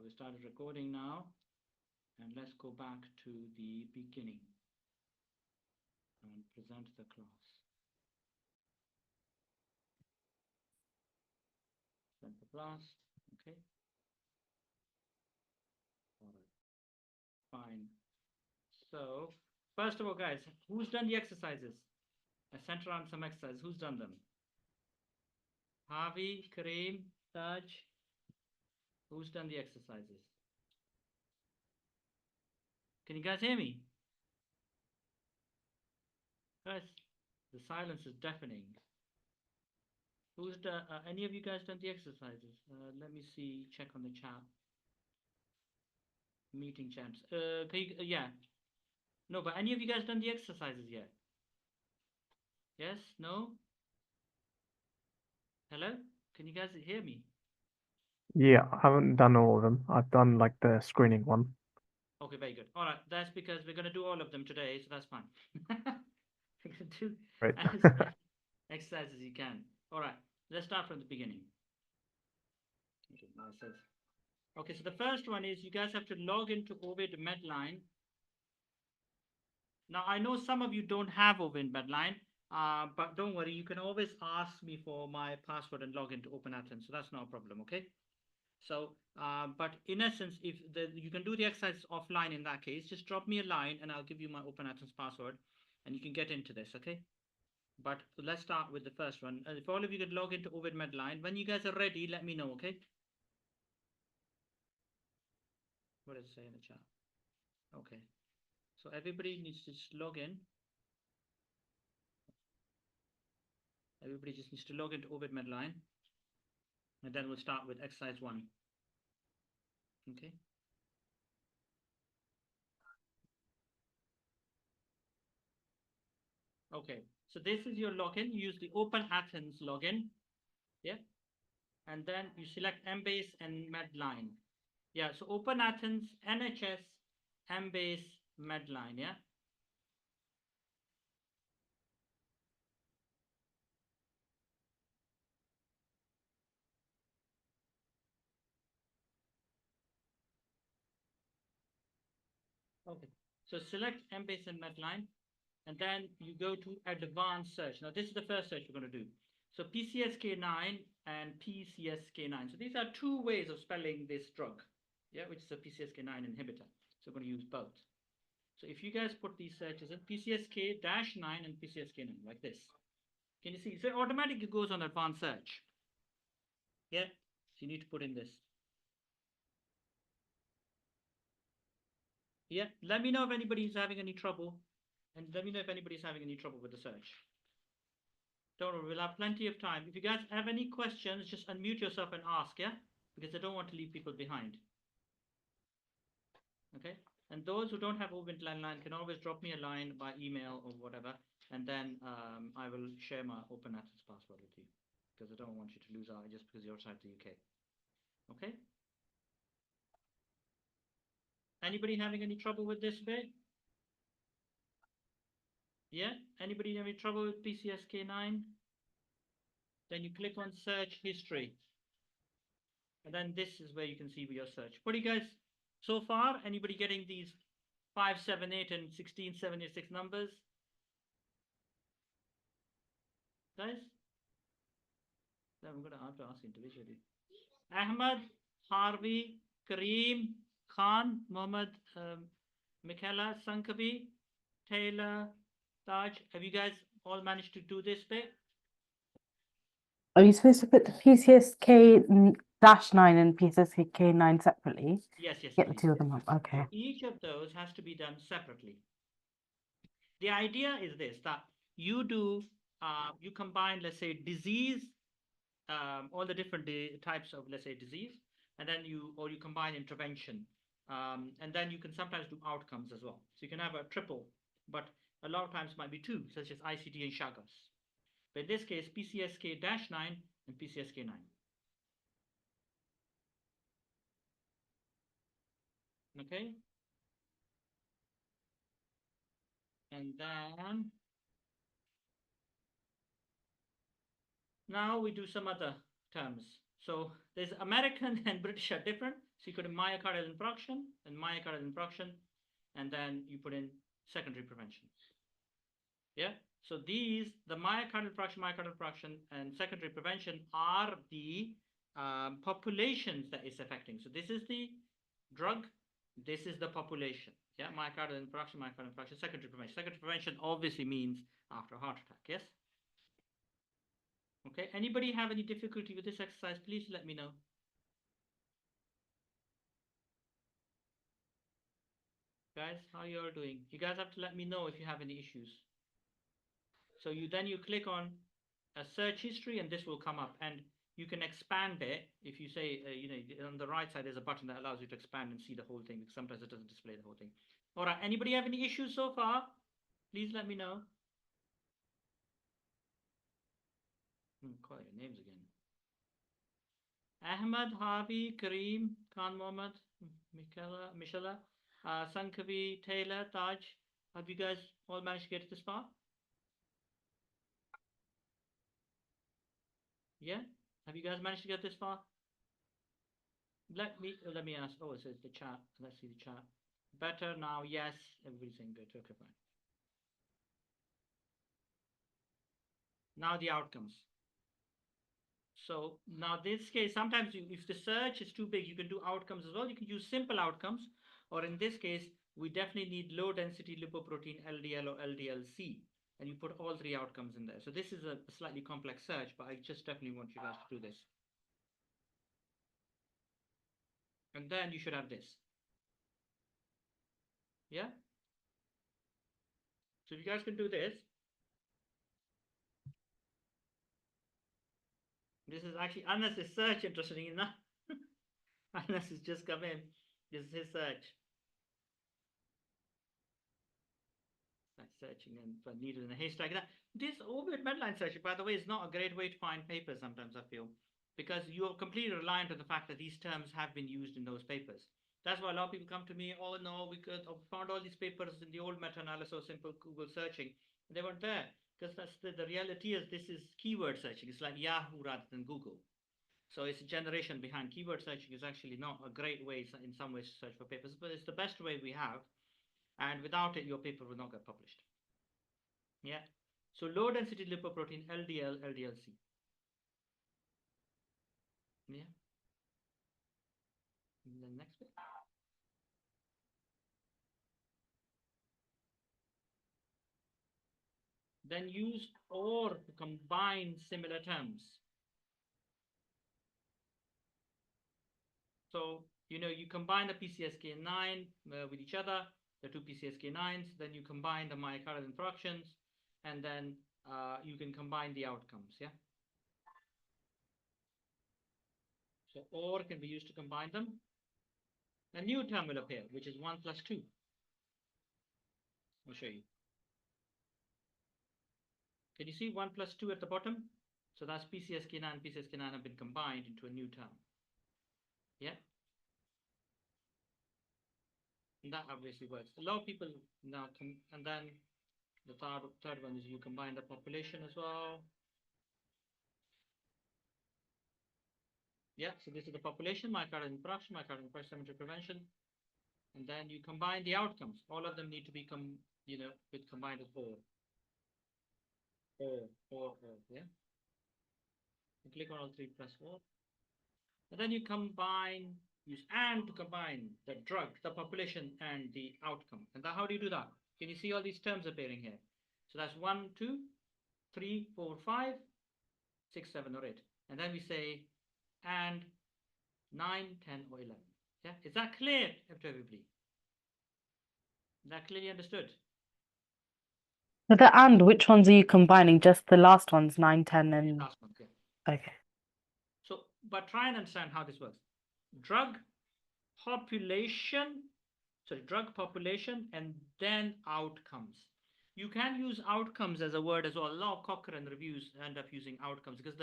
we started recording now, and let's go back to the beginning and present the class. Present the class, okay. All right, fine. So, first of all, guys, who's done the exercises? I sent around some exercises. Who's done them? Harvey, Kareem, Taj. Who's done the exercises? Can you guys hear me? Guys, the silence is deafening. Who's done? Any of you guys done the exercises? Let me see. Check on the chat. Meeting chats. Can you, yeah. No, but any of you guys done the exercises yet? Yes? No? Hello? Can you guys hear me? Yeah, I haven't done all of them. I've done like the screening one. Okay, very good. All right, that's because we're going to do all of them today, so that's fine. You can do Right. as exercise as you can. All right, let's start from the beginning. Okay, now it says. Okay, so the first one is you guys have to log into Ovid Medline. Now, I know some of you don't have Ovid Medline, but don't worry, you can always ask me for my password and log into Open Athens, so that's not a problem, okay? So, but in essence, if you can do the exercise offline in that case, just drop me a line and I'll give you my Open Athens password and you can get into this, okay? But let's start with the first one. If all of you could log into Ovid Medline, when you guys are ready, let me know, okay? What does it say in the chat? Okay. So everybody needs to just log in. Everybody just needs to log into Ovid Medline. And then we'll start with exercise 1. Okay. Okay, so this is your login. You use the Open Athens login. Yeah. And then you select Embase and Medline. Yeah, so Open Athens, NHS, Embase, Medline, yeah? Okay, so select Embase and Medline, and then you go to Advanced Search. Now, this is the first search we're going to do. So PCSK9 and PCSK9. So these are two ways of spelling this drug, yeah, which is a PCSK9 inhibitor. So we're going to use both. So if you guys put these searches in PCSK-9 and PCSK9 like this, can you see? So it automatically goes on advanced search. Yeah, so you need to put in this. Yeah, let me know if anybody's having any trouble, and let me know if anybody's having any trouble with the search. Don't worry, we'll have plenty of time. If you guys have any questions, just unmute yourself and ask, yeah? Because I don't want to leave people behind. Okay? And those who don't have Ovid landline can always drop me a line by email or whatever, and then I will share my Open Access password with you, because I don't want you to lose out just because you're outside the UK. Okay? Anybody having any trouble with this bit? Yeah? Anybody having trouble with PCSK9? Then you click on search history. And then this is where you can see your search. What do you guys, so far, anybody getting these 5, 7, 8, and 16, 76 numbers? Guys? Then I'm going to have to ask individually. Ahmad, Harvey, Kareem, Khan, Mohammed, Michaela, Sankavi, Taylor, Taj. Have you guys all managed to do this bit? Are you supposed to put the PCSK-9 and PCSK9 separately? Yes, yes. Get the please. two of them up. Okay. So each of those has to be done separately. The idea is this, that you do, you combine, let's say, disease, all the different types of, let's say, disease, and then you combine intervention. And then you can sometimes do outcomes as well. So you can have a triple, but a lot of times it might be two, such as ICD and Chagas. But in this case, PCSK-9 and PCSK9. Okay. And then now we do some other terms. So there's American and British are different. So you put in myocardial infarction and myocardial infarction, and then you put in secondary prevention. Yeah. So these, the myocardial infarction, and secondary prevention are the populations that it's affecting. So this is the drug, this is the population. Yeah, myocardial infarction, secondary prevention. Secondary prevention obviously means after a heart attack. Yes. Okay. Anybody have any difficulty with this exercise? Please let me know. Guys, how you all doing? You guys have to let me know if you have any issues. So you click on a search history and this will come up, and you can expand it if you say, on the right side there's a button that allows you to expand and see the whole thing, because sometimes it doesn't display the whole thing. All right, anybody have any issues so far? Please let me know. Call your names again. Ahmed, Harvey, Kareem, Khan Mohammed, Michela, Sankavi, Taylor, Taj. Have you guys all managed to get this far? Yeah? Have you guys managed to get this far? Let me ask. Oh, it says the chat. Let's see the chat. Better now. Yes, everybody's saying good. Okay, fine. Now the outcomes. So now this case, sometimes if the search is too big, you can do outcomes as well. You can use simple outcomes, or in this case, we definitely need low density lipoprotein LDL or LDLC, and you put all three outcomes in there. So this is a slightly complex search, but I just definitely want you guys to do this. And then you should have this. Yeah. So if you guys can do this. This is actually Anas's search, interestingly enough. Anas has just come in. This is his search. Like searching and for needle in a haystack. This orbit Medline search, by the way, is not a great way to find papers sometimes, I feel, because you are completely reliant on the fact that these terms have been used in those papers. That's why a lot of people come to me, oh no, we found all these papers in the old meta-analysis or simple Google searching. They weren't there, because that's the reality is this is keyword searching. It's like Yahoo rather than Google. So it's a generation behind. Keyword searching is actually not a great way in some ways to search for papers, but it's the best way we have. And without it, your paper will not get published. Yeah. So low density lipoprotein, LDL, LDLC. Yeah. And then next bit. Then use or to combine similar terms. So, you combine the PCSK9 with each other, the two PCSK9s, then you combine the myocardial infarctions, and then you can combine the outcomes, yeah? So, or can be used to combine them. A new term will appear, which is 1 plus 2. I'll show you. Can you see 1 plus 2 at the bottom? So that's PCSK9 and PCSK9 have been combined into a new term. Yeah? And that obviously works. A lot of people now and then the third one is you combine the population as well. Yeah, so this is the population, myocardial infarction, cemetery prevention. And then you combine the outcomes. All of them need to be with combined with or. Yeah. You click on all 3 plus 4. And then you use and to combine the drug, the population, and the outcome. And how do you do that? Can you see all these terms appearing here? So that's 1, 2, 3, 4, 5, 6, 7, or 8. And then we say and 9, 10, or 11. Yeah, is that clear to everybody? Is that clearly understood? For the and, which ones are you combining? Just the last ones, 9, 10, and... Last one, okay. Okay. So, but try and understand how this works. Drug population, and then outcomes. You can use outcomes as a word as well. A lot of Cochrane reviews end up using outcomes because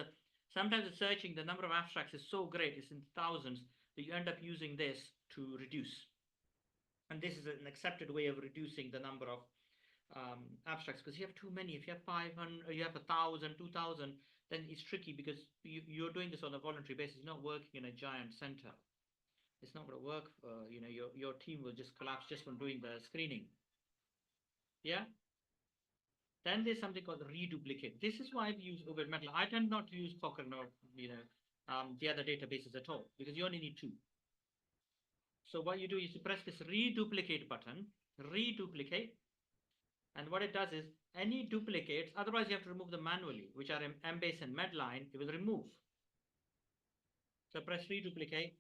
sometimes it's searching, the number of abstracts is so great, it's in thousands, that you end up using this to reduce. And this is an accepted way of reducing the number of abstracts, because you have too many. If you have 500, or you have 1,000, 2,000, then it's tricky because you're doing this on a voluntary basis. You're not working in a giant center. It's not going to work. Your team will just collapse just from doing the screening. Yeah. Then there's something called reduplicate. This is why we use Uber Metal. I tend not to use Cochrane or the other databases at all because you only need 2. So what you do is you press this reduplicate button, reduplicate, and what it does is any duplicates, otherwise you have to remove them manually, which are in Embase and Medline, it will remove. So press reduplicate.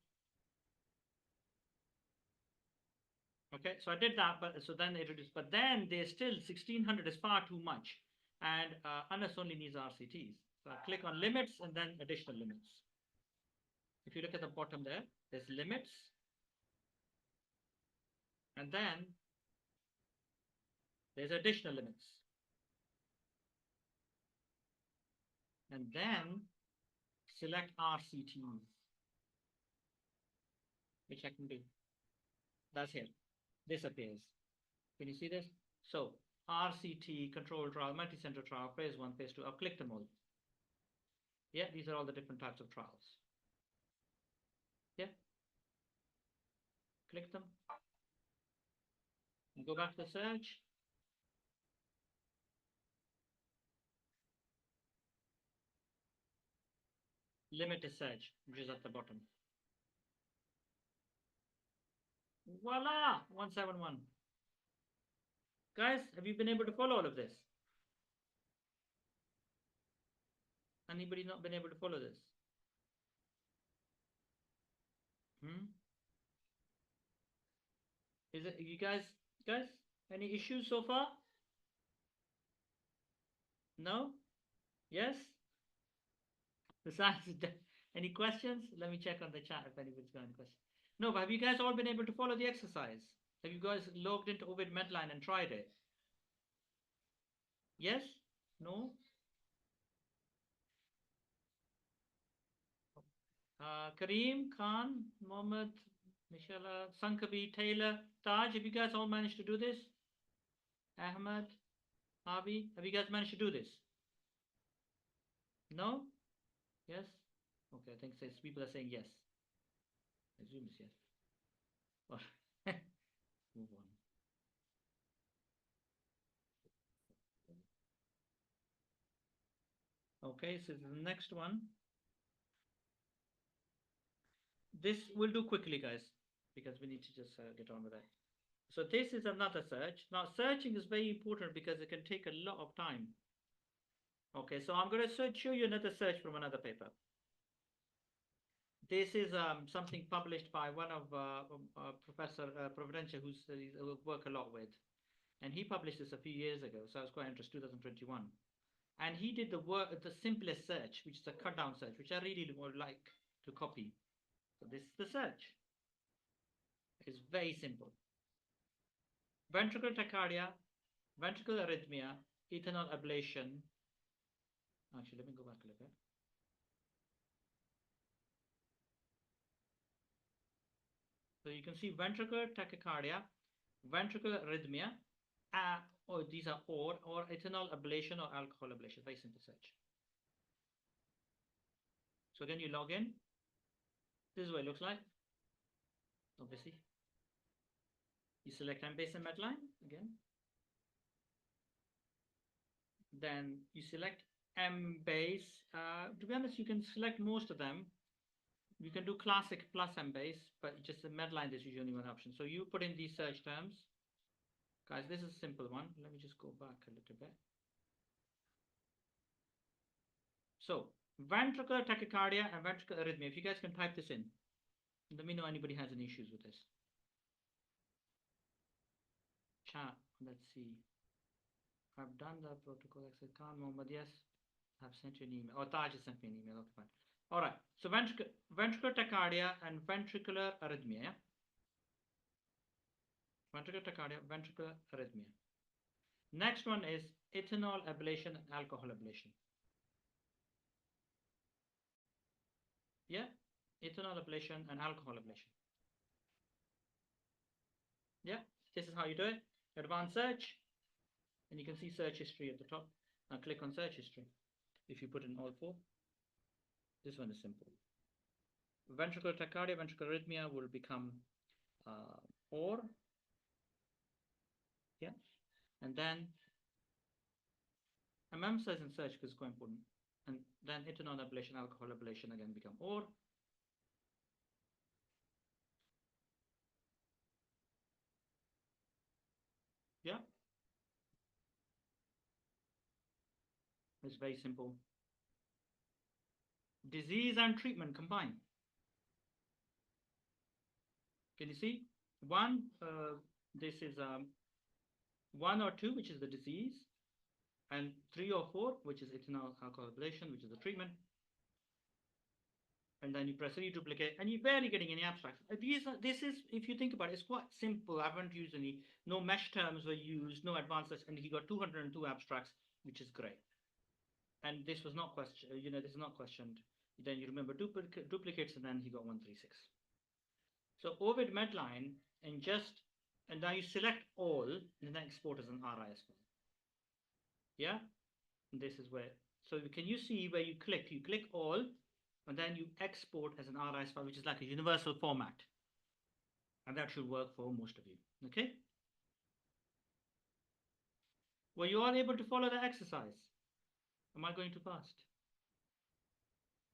Okay, so I did that, but so then it reduced, but then there's still 1600 is far too much, and Anas only needs RCTs. So I click on limits and then additional limits. If you look at the bottom there, there's limits, and then there's additional limits. And then select RCTs, which I can do. That's here. This appears. Can you see this? So RCT, control trial, multi-center trial, phase 1, phase 2. I've clicked them all. Yeah, these are all the different types of trials. Yeah. Click them. And go back to the search. Limit is search, which is at the bottom. Voila! 171. Guys, have you been able to follow all of this? Anybody not been able to follow this? Is it you guys any issues so far? No? Yes? Besides, any questions? Let me check on the chat if anybody's got any questions. No, but have you guys all been able to follow the exercise? Have you guys logged into Ovid Medline and tried it? Yes? No? Kareem, Khan, Mohammed, Michelle, Sankabi, Taylor, Taj, have you guys all managed to do this? Ahmed, Avi, have you guys managed to do this? No? Yes? Okay, I think says people are saying yes. I assume it's yes. Move on. Okay, so the next one. This we'll do quickly, guys, because we need to just get on with that. So this is another search. Now, searching is very important because it can take a lot of time. Okay, so I'm going to show you another search from another paper. This is something published by one of Professor Providencia, who's work a lot with. And he published this a few years ago, so I was quite interested, 2021. And he did the simplest search, which is a cut down search, which I really would like to copy. So this is the search. It's very simple. Ventricular tachycardia, ventricular arrhythmia, ethanol ablation. Actually, let me go back a little bit. So you can see ventricular tachycardia, ventricular arrhythmia, or these are or ethanol ablation or alcohol ablation. Very simple search. So again, you log in. This is what it looks like. Obviously, you select Embase and Medline again. Then you select Embase. To be honest, you can select most of them. You can do classic plus Embase, but just the Medline, there's usually only one option. So you put in these search terms. Guys, this is a simple one. Let me just go back a little bit. So ventricular tachycardia and ventricular arrhythmia. If you guys can type this in, let me know anybody has any issues with this. Chat, let's see. I've done the protocol. I said, Khan Mohammed, yes. I've sent you an email. Oh, Taj has sent me an email. Okay, fine. All right. So ventricular tachycardia and ventricular arrhythmia. Yeah? Ventricular tachycardia, ventricular arrhythmia. Next one is ethanol ablation and alcohol ablation. Yeah, ethanol ablation and alcohol ablation. Yeah, this is how you do it. Advanced search, and you can see search history at the top. Now click on search history. if you put in all four. This one is simple. Ventricular tachycardia, ventricular arrhythmia will become OR. Yeah. And then I'm emphasizing search because it's quite important. And then ethanol ablation, alcohol ablation again become OR. Yeah. It's very simple. Disease and treatment combined. Can you see? One, this is 1 or 2, which is the disease, and 3 or 4, which is ethanol alcohol ablation, which is the treatment. And then you press reduplicate, and you're barely getting any abstracts. This is, if you think about it, it's quite simple. I haven't used any, no mesh terms were used, no advances, and he got 202 abstracts, which is great. And this was not questioned, this is not questioned. Then you remember duplicates, and then he got 136. So Ovid Medline, and now you select all, and then export as an RI as well. Yeah, and this is where, so can you see where you click all, and then you export as an RIS file, which is like a universal format. And that should work for most of you, okay? Were you all able to follow the exercise? Am I going too fast?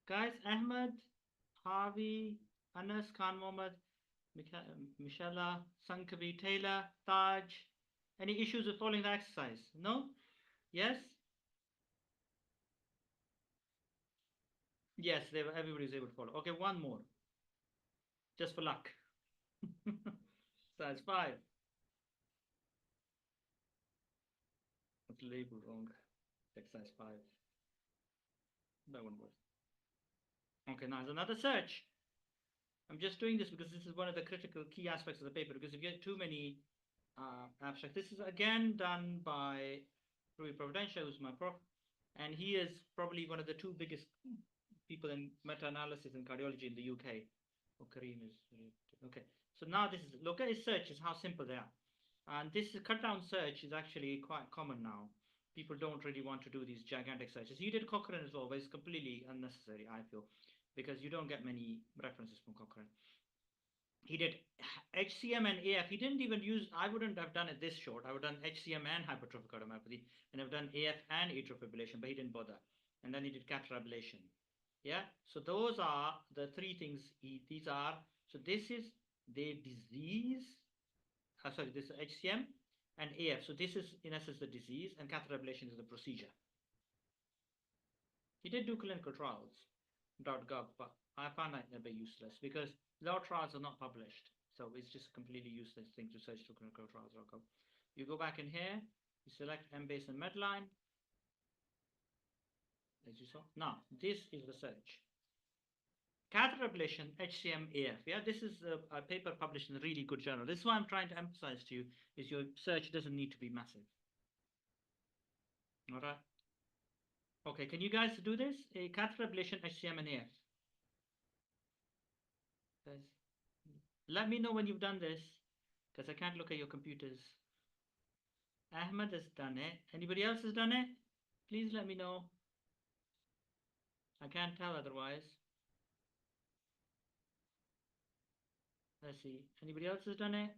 Guys, Ahmed, Harvey, Anas, Khan Mohammed, Michelle, Sankavi, Taylor, Taj. Any issues with following the exercise? No? Yes? Yes, everybody is able to follow. Okay, one more. Just for luck. Size 5. It's labeled wrong. Exercise 5. That one was. Okay, now there's another search. I'm just doing this because this is one of the critical key aspects of the paper, because if you get too many abstracts, this is again done by Rui Providencia, who's my prof, and he is probably one of the 2 biggest people in meta-analysis in cardiology in the UK. Oh, Kareem is, okay. So now this is, look at his searches, how simple they are. And this cut down search is actually quite common now. People don't really want to do these gigantic searches. He did Cochrane as well, but it's completely unnecessary, I feel, because you don't get many references from Cochrane. He did HCM and AF. He didn't even use, I wouldn't have done it this short. I would have done HCM and hypertrophic cardiomyopathy, and I've done AF and atrial fibrillation, but he didn't bother. And then he did catheter ablation. Yeah, so those are the 3 things. These are, so this is the disease, sorry, this is HCM and AF. So this is in essence the disease, and catheter ablation is the procedure. He did do clinical trials, .gov, but I found that a bit useless because a lot of trials are not published. So it's just a completely useless thing to search for clinical trials.gov. You go back in here, you select Embase and Medline, as you saw. Now, this is the search. Catheter ablation, HCM, AF. Yeah, this is a paper published in a really good journal. This is what I'm trying to emphasize to you, is your search doesn't need to be massive. All right. Okay, can you guys do this? A catheter ablation, HCM, and AF. Guys, let me know when you've done this, because I can't look at your computers. Ahmed has done it. Anybody else has done it? Please let me know. I can't tell otherwise. Let's see. Anybody else has done it?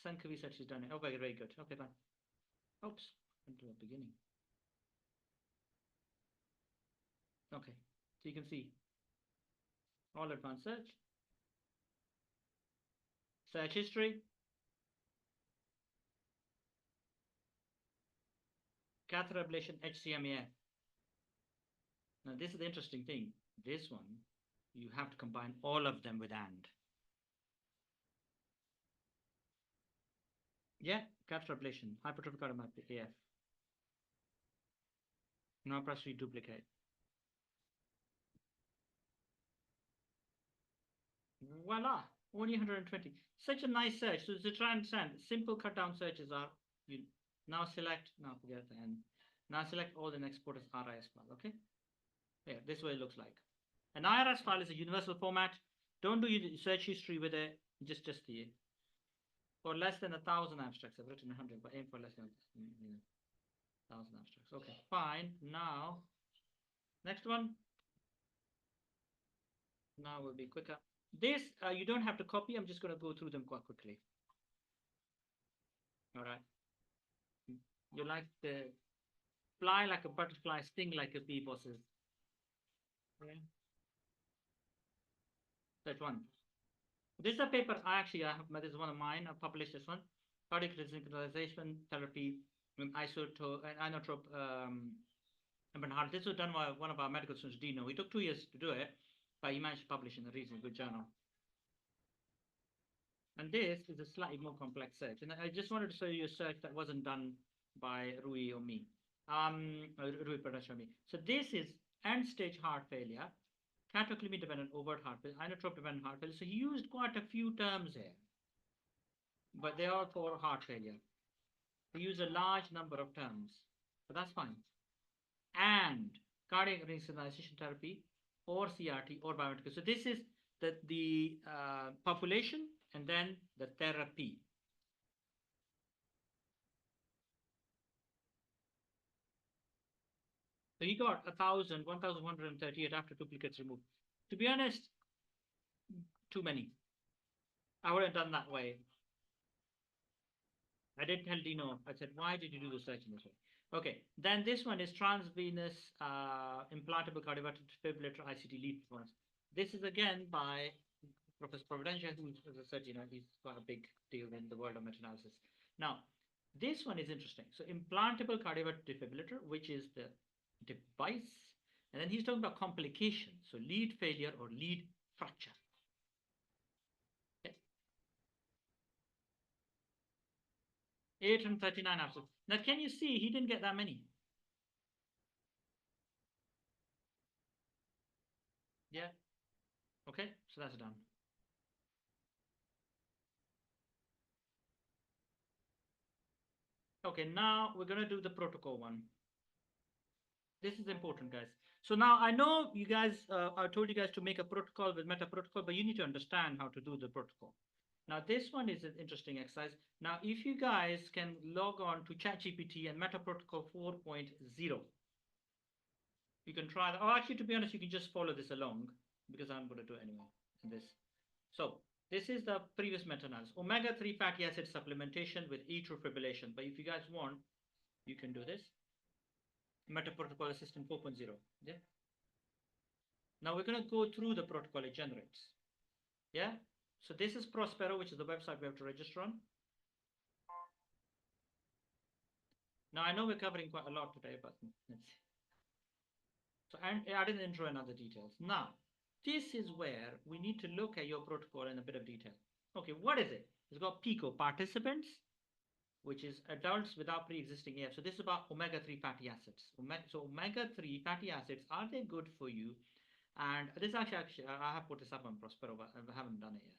Sankavi said she's done it. Okay, very good. Okay, fine. Oops, until the beginning. Okay, so you can see all advanced search, search history, catheter ablation, HCMA. Now this is the interesting thing. This one, you have to combine all of them with AND. Yeah, catheter ablation, hypertrophic cardiomyopathy, AF. Now press reduplicate. Voila, only 120. Such a nice search. So to try and understand, simple cut down searches are, you now select, now forget the end. Now select all the export as RIS file, okay? Yeah, this way it looks like. An IRS file is a universal format. Don't do your search history with it, just the, for less than 1,000 abstracts. I've written 100, but aim for less than 1,000 abstracts. Okay, fine. Now Next one. Now will be quicker. This you don't have to copy. I'm just going to go through them quite quickly. All right. You like the fly like a butterfly, sting like a bee, bosses. Okay. That one. This is a paper I have. This is one of mine. I published this one. Cardiac resynchronization therapy with inotrope heart. This was done by one of our medical students, Dino. It took 2 years to do it, but he managed to publish in a reasonably good journal. And this is a slightly more complex search. And I just wanted to show you a search that wasn't done by Rui or me. Rui Pradesh or me. So this is end-stage heart failure, catechism-dependent overt heart failure, inotrope-dependent heart failure. So he used quite a few terms here, but they are for heart failure. He used a large number of terms, but that's fine. And cardiac resynchronization therapy, or CRT, or biomedical. So this is the population and then the therapy. So he got 1,138 after duplicates removed. To be honest, too many. I would have done that way. I did tell Dino, I said, why did you do the search in this way? Okay, then this one is transvenous implantable cardiovascular defibrillator ICT lead performance. This is again by Professor Providencia, who, as I said, he's got a big deal in the world of meta-analysis. Now, this one is interesting. So implantable cardiovascular defibrillator, which is the device, and then he's talking about complications. So lead failure or lead fracture. Okay. 839 absence. Now, can you see he didn't get that many? Yeah. Okay, so that's done. Okay, now we're going to do the protocol one. This is important, guys. So now I know you guys, I told you guys to make a protocol with meta protocol, but you need to understand how to do the protocol. Now, this one is an interesting exercise. Now, if you guys can log on to ChatGPT and meta protocol 4.0, you can try that. Oh, actually, to be honest, you can just follow this along because I'm going to do it anyway in this. So this is the previous meta-analysis. Omega-3 fatty acid supplementation with atrial fibrillation. But if you guys want, you can do this. Meta protocol assistant 4.0. Yeah. Now we're going to go through the protocol it generates. Yeah. So this is Prospero, which is the website we have to register on. Now I know we're covering quite a lot today, but let's see. So I didn't intro and other details. Now, this is where we need to look at your protocol in a bit of detail. Okay, what is it? It's got PICO, participants, which is adults without pre-existing AF. So this is about omega-3 fatty acids. So omega-3 fatty acids, are they good for you? And this actually, I have put this up on Prospero, but I haven't done it yet.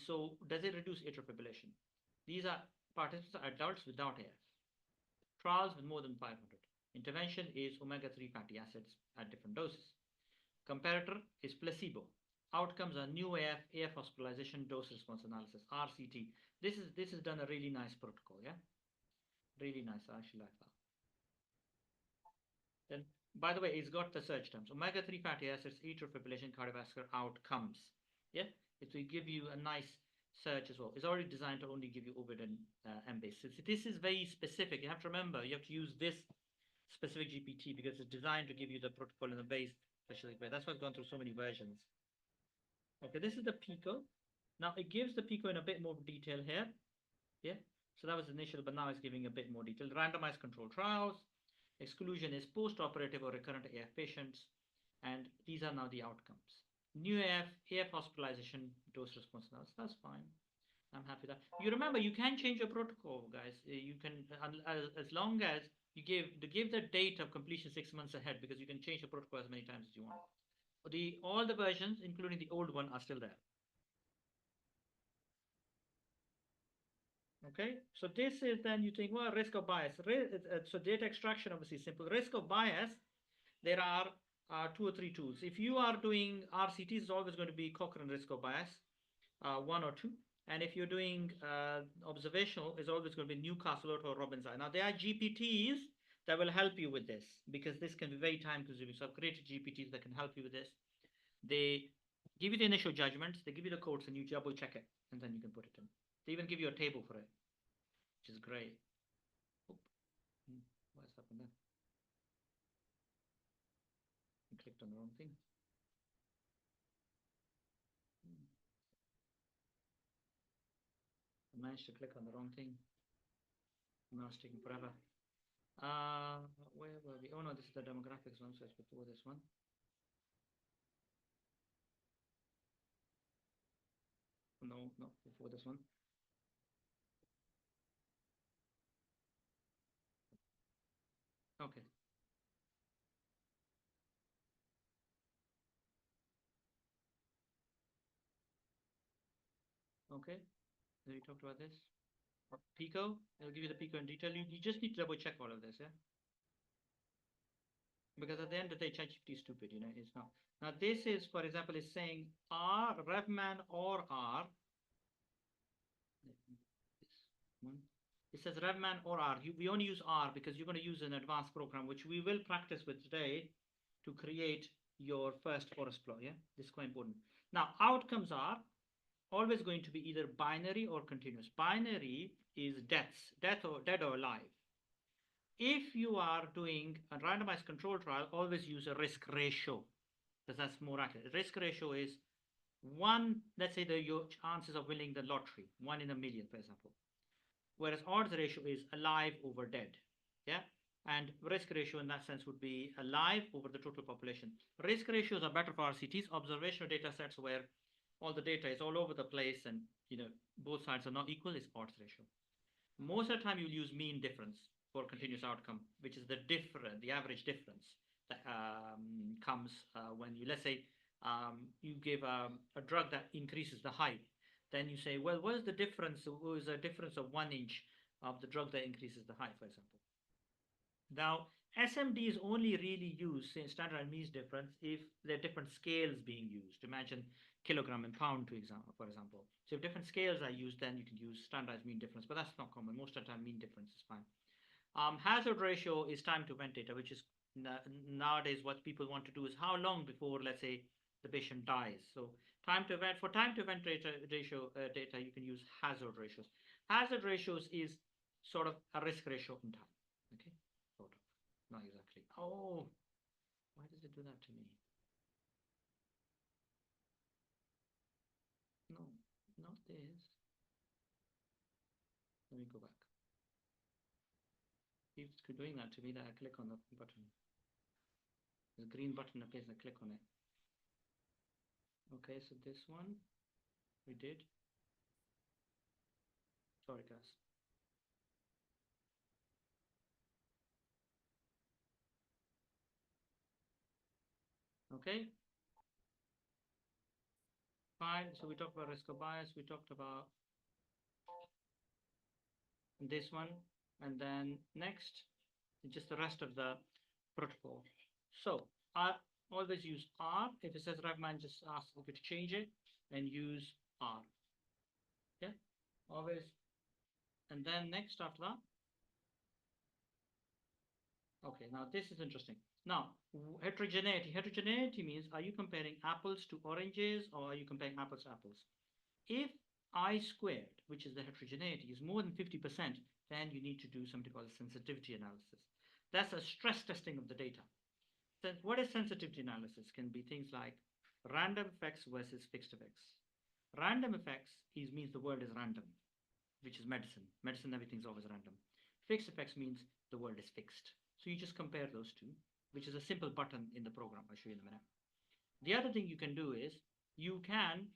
So does it reduce atrial fibrillation? These are participants, adults without AF. Trials with more than 500. Intervention is omega-3 fatty acids at different doses. Comparator is placebo. Outcomes are new AF hospitalization dose response analysis, RCT. This is done a really nice protocol, yeah? Really nice, I actually like that. Then, by the way, it's got the search terms. Omega-3 fatty acids, atrial fibrillation, cardiovascular outcomes. Yeah, it will give you a nice search as well. It's already designed to only give you OVID and M-base. So this is very specific. You have to remember, you have to use this specific GPT because it's designed to give you the protocol in a very specific way. That's why it's gone through so many versions. Okay, this is the PICO. Now it gives the PICO in a bit more detail here. Yeah, so that was initial, but now it's giving a bit more detail. Randomized controlled trials. Exclusion is post-operative or recurrent AF patients. And these are now the outcomes. New AF hospitalization, dose response analysis. That's fine. I'm happy with that. You remember, you can change your protocol, guys. You can, as long as you give the date of completion 6 months ahead, because you can change the protocol as many times as you want. All the versions, including the old one, are still there. Okay, so this is then you think, well, risk of bias. So data extraction obviously is simple. Risk of bias, there are 2 or 3 tools. If you are doing RCT, it's always going to be Cochrane risk of bias, 1 or 2. And if you're doing observational, it's always going to be Newcastle or Robbins. Now, there are GPTs that will help you with this, because this can be very time consuming. So I've created GPTs that can help you with this. They give you the initial judgments, they give you the codes, and you double check it, and then you can put it in. They even give you a table for it, which is great. What's happened there? I clicked on the wrong thing. I managed to click on the wrong thing. Now it's taking forever. Where were we? Oh no, this is the demographics one, so it's before this one. No, not before this one. Okay. Okay. So we talked about this. Pico, it'll give you the Pico in detail. You just need to double check all of this, yeah? Because at the end of the day, ChatGPT is stupid, you know, it's not. Now this is, for example, is saying R, revman or R. It says revman or R. We only use R because you're going to use an advanced program, which we will practice with today to create your first forest plot, yeah? This is quite important. Now, outcomes are always going to be either binary or continuous. Binary is death or dead or alive. If you are doing a randomized control trial, always use a risk ratio, because that's more accurate. Risk ratio is one, let's say your chances of winning the lottery, 1 in a million, for example. Whereas odds ratio is alive over dead. Yeah. And risk ratio in that sense would be alive over the total population. Risk ratios are better for RCTs, observational data sets where all the data is all over the place and both sides are not equal, is odds ratio. Most of the time you'll use mean difference for continuous outcome, which is the average difference that comes when you, let's say, you give a drug that increases the height. Then you say, well, what is the difference? What is a difference of 1 inch of the drug that increases the height, for example? Now, SMD is only really used in standard means difference if there are different scales being used. Imagine kilogram and pound, for example. So if different scales are used, then you can use standardized mean difference, but that's not common. Most of the time, mean difference is fine. Hazard ratio is time to event data, which is nowadays what people want to do is how long before, let's say, the patient dies. So for time to event ratio data, you can use hazard ratios. Hazard ratios is sort of a risk ratio in time. Okay, sort of, not exactly. Oh, why does it do that to me? No, not this. Let me go back. Keeps doing that to me. That I click on the button. The green button appears and I click on it. Okay, so this one we did. Sorry, guys. Okay. Fine. So we talked about risk of bias. We talked about this one. And then next, just the rest of the protocol. So I always use R. If it says revman, just ask if it change it and use R. Yeah, always. And then next after that. Okay, now this is interesting. Now, heterogeneity. Heterogeneity means, are you comparing apples to oranges or are you comparing apples to apples? If I squared, which is the heterogeneity, is more than 50%, then you need to do something called sensitivity analysis. That's a stress testing of the data. So what is sensitivity analysis? Can be things like random effects versus fixed effects. Random effects means the world is random, which is medicine. Medicine, everything's always random. Fixed effects means the world is fixed. So you just compare those two, which is a simple button in the program. I'll show you in a minute. The other thing you can do is you can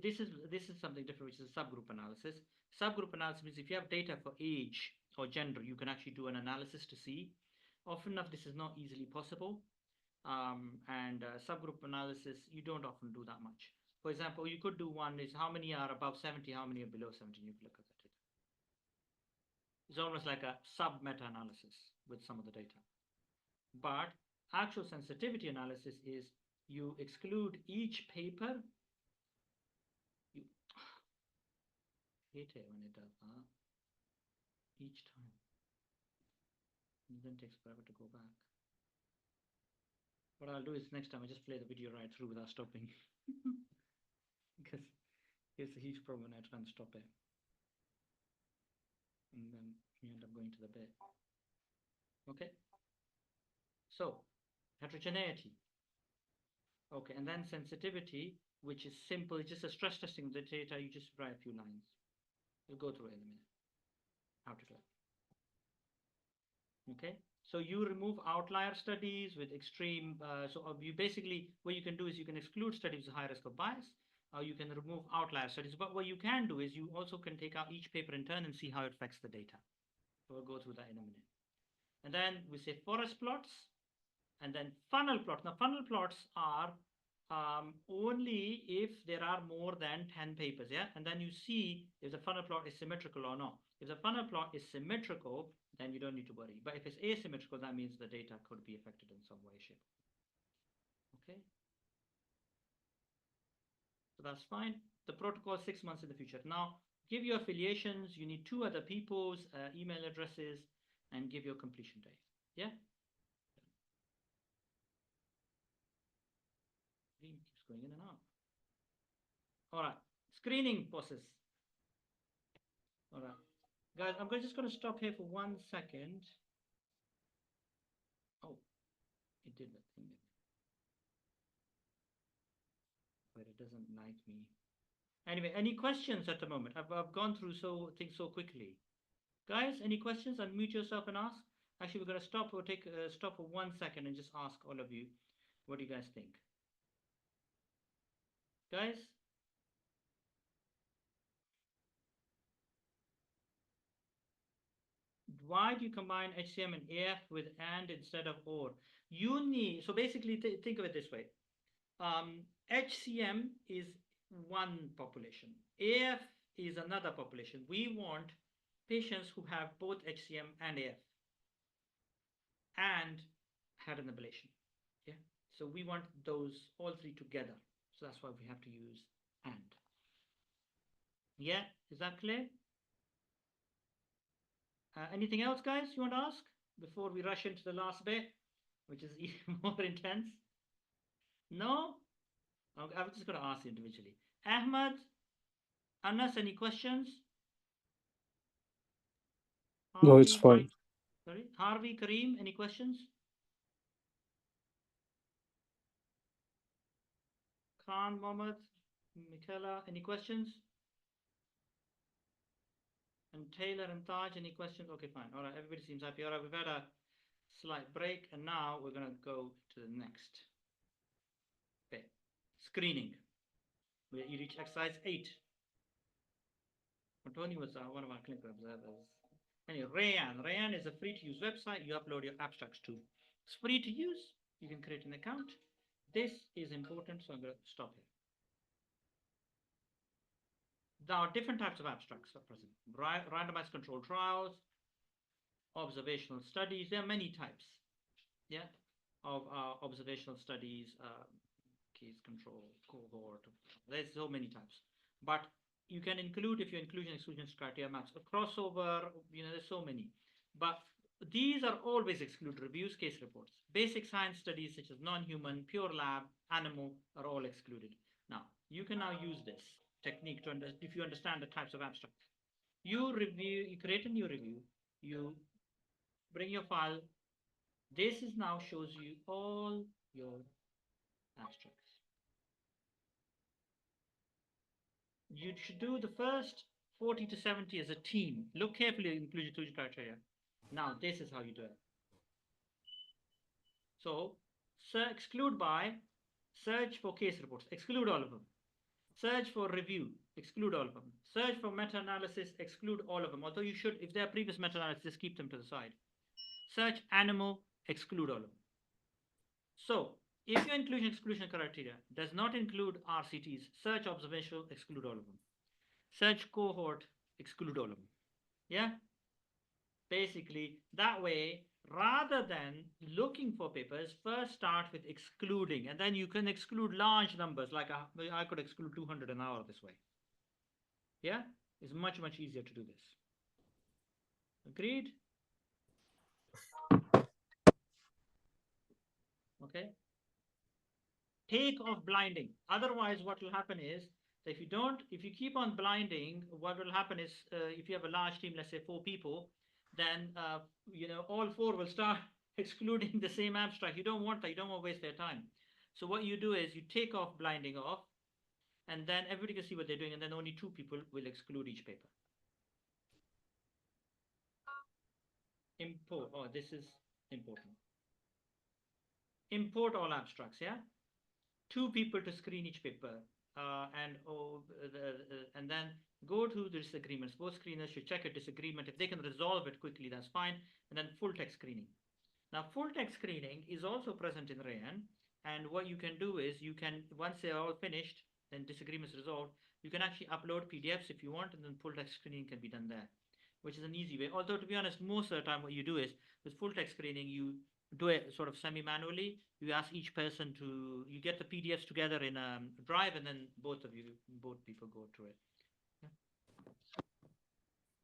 this is something different, which is subgroup analysis. Subgroup analysis means if you have data for age or gender, you can actually do an analysis to see. Often enough, this is not easily possible. Subgroup analysis, you don't often do that much. For example, you could do one is how many are above 70, how many are below 70. You can look at that data. It's almost like a sub-meta analysis with some of the data. But actual sensitivity analysis is you exclude each paper. hate it when it does that. Each time. And then it takes forever to go back. What I'll do is next time I just play the video right through without stopping. Because it's a huge problem when I try and stop it. And then you end up going to the bit. Okay. So, heterogeneity. Okay, and then sensitivity, which is simple, it's just a stress testing of the data. You just write a few lines. We'll go through it in a minute. How to do it. Okay, so you remove outlier studies with extreme, you basically, what you can do is you can exclude studies with high risk of bias, or you can remove outlier studies. But what you can do is you also can take out each paper in turn and see how it affects the data. So we'll go through that in a minute. And then we say forest plots, and then funnel plots. Now, funnel plots are only if there are more than 10 papers, yeah? And then you see if the funnel plot is symmetrical or not. If the funnel plot is symmetrical, then you don't need to worry. But if it's asymmetrical, that means the data could be affected in some way, shape. Okay? So that's fine. The protocol is 6 months in the future. Now, give your affiliations. You need 2 other people's email addresses and give your completion date. Yeah? Keeps going in and out. All right. Screening process. All right. Guys, I'm just going to stop here for 1 second. Oh, it did that thing. But it doesn't like me. Anyway, any questions at the moment? I've gone through things so quickly. Guys, any questions? Unmute yourself and ask. Actually, we're going to stop or take stop for 1 second and just ask all of you, what do you guys think? Guys? Why do you combine HCM and AF with AND instead of OR? You need, so basically think of it this way. HCM is one population. AF is another population. We want patients who have both HCM and AF and had an ablation. Yeah. So we want those all 3 together. So that's why we have to use AND. Yeah, is that clear? Anything else, guys, you want to ask before we rush into the last bit, which is even more intense? No? Okay, I'm just going to ask individually. Ahmad, Anas, any questions? No, it's fine. Sorry, Harvey, Kareem, any questions? Khan, Mohammed, Michaela, any questions? And Taylor and Taj, any questions? Okay, fine. All right, everybody seems happy. All right, we've had a slight break, and now we're going to go to the next bit. Screening. You reach exercise 8. Tony was one of our clinical observers. Anyway, Rayan is a free-to-use website. You upload your abstracts to. It's free to use. You can create an account. This is important, so I'm going to stop here. There are different types of abstracts at present. Randomized controlled trials, observational studies. There are many types, yeah, of observational studies, case control, cohort. There's so many types. But you can include, if your inclusion exclusion criteria maps a crossover, there's so many. But these are always excluded. Reviews, case reports. Basic science studies such as non-human, pure lab, animal are all excluded. Now, you can now use this technique to if you understand the types of abstracts. You create a new review, you bring your file. This is now shows you all your abstracts. You should do the first 40 to 70 as a team. Look carefully at inclusion criteria. Now, this is how you do it. So, exclude by, search for case reports, exclude all of them. Search for review, exclude all of them. Search for meta-analysis, exclude all of them. Although you should, if they are previous meta-analysis, just keep them to the side. Search animal, exclude all of them. So, if your inclusion exclusion criteria does not include RCTs, search observational, exclude all of them. Search cohort, exclude all of them. Yeah? Basically, that way, rather than looking for papers, first start with excluding, and then you can exclude large numbers, like I could exclude 200 an hour this way. Yeah? It's much, much easier to do this. Agreed? Okay. Take off blinding. Otherwise, what will happen is that if you keep on blinding, what will happen is if you have a large team, let's say 4 people, then all 4 will start excluding the same abstract. You don't want that. You don't want to waste their time. So what you do is you take off blinding off, and then everybody can see what they're doing, and then only 2 people will exclude each paper. Import. Oh, this is important. Import all abstracts. Yeah. 2 people to screen each paper, and then go to the disagreements. Both screeners should check a disagreement. If they can resolve it quickly, that's fine. And then full text screening. Now, full text screening is also present in Rayan. And what you can do is once they're all finished and disagreements resolved, you can actually upload PDFs if you want, and then full text screening can be done there, which is an easy way. Although, to be honest, most of the time what you do is with full text screening, you do it sort of semi-manually. You ask each person you get the PDFs together in a drive, and then both people go through it. Yeah.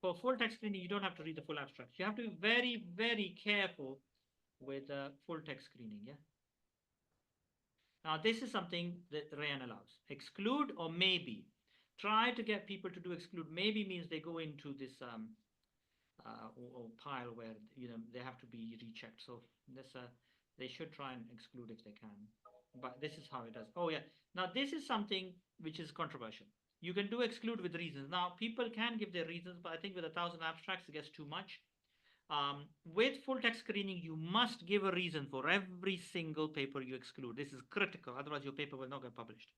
For full text screening, you don't have to read the full abstract. You have to be very, very careful with full text screening. Yeah. Now, this is something that Rayan allows. Exclude or maybe. Try to get people to do exclude. Maybe means they go into this or pile where they have to be rechecked. So they should try and exclude if they can. But this is how it does. Oh yeah. Now this is something which is controversial. You can do exclude with reasons. Now people can give their reasons, but I think with 1,000 abstracts it gets too much. With full text screening, you must give a reason for every single paper you exclude. This is critical, otherwise your paper will not get published.